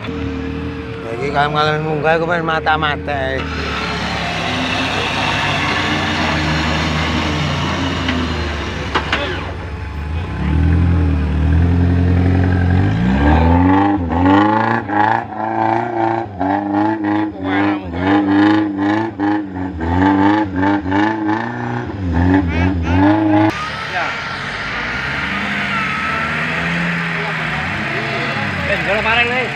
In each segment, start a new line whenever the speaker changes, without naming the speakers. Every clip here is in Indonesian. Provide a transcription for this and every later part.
Lagi kalau munggah aku main mata-mata.
Kalau bareng nih.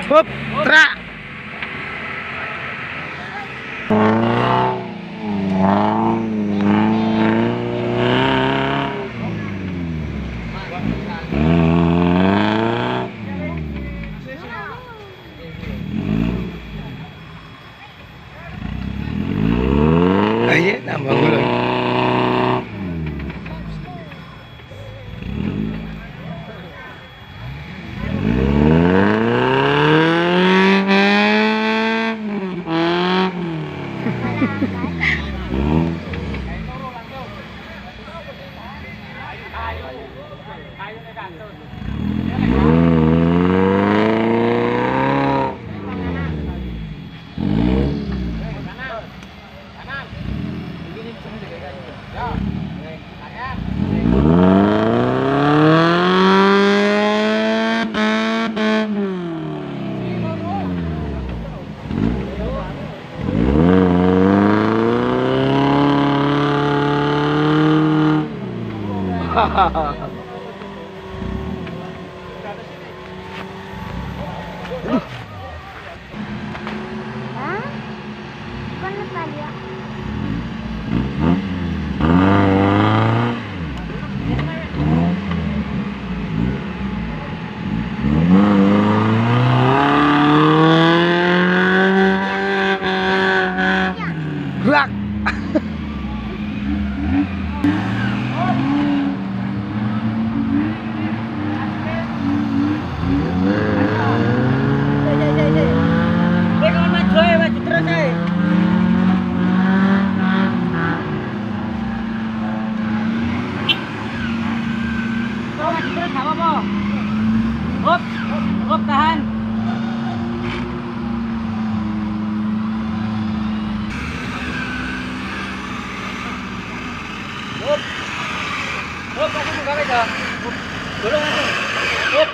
Hup, terak. Ayo, tambah dulu. Gerak.
Hop, tahan. Hop, aku buka aja. Dorong langsung. Hop.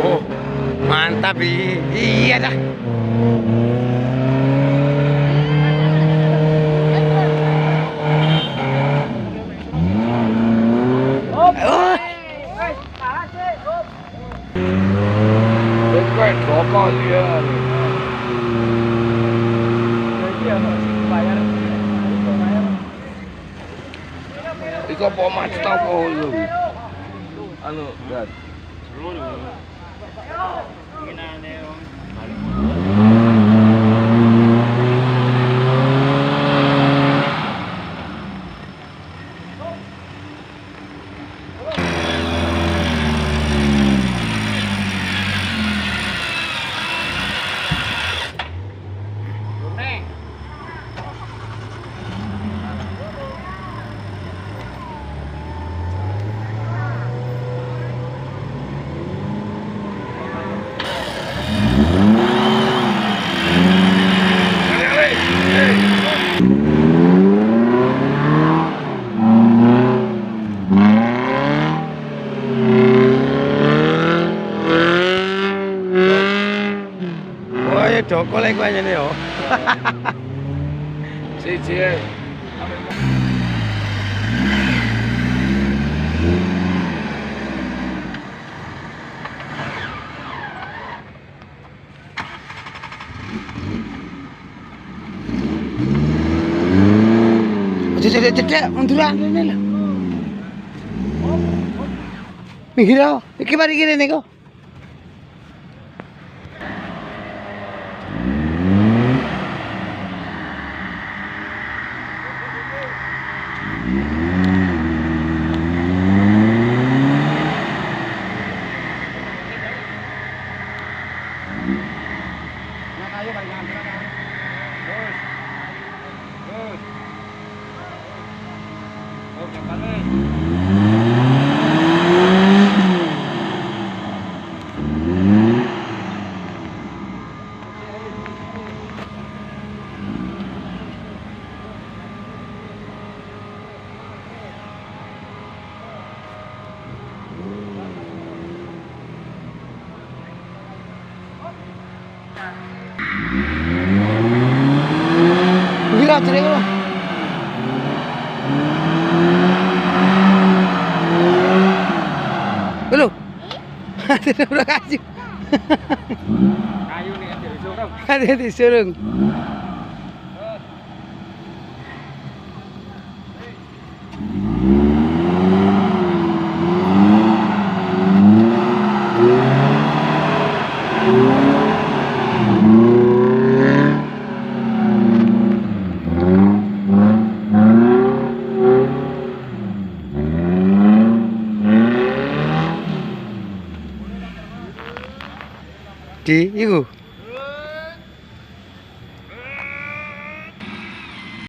Oh, mantap iya dah. Rokok dia. Iko pomat tau lu. Anu, lihat. Joko lagi banyak nih yo. Siji. Cek, munduran ini lah. Mikir apa? Iki mari kene nih kok.
Nah, kayu balik ngambil kan. Terus. Terus. Oke, balik.
Gila cari lo. Belum. Tidak udah kasih.
Kayu nih, ada disurung.
Ada disurung. Di, iku.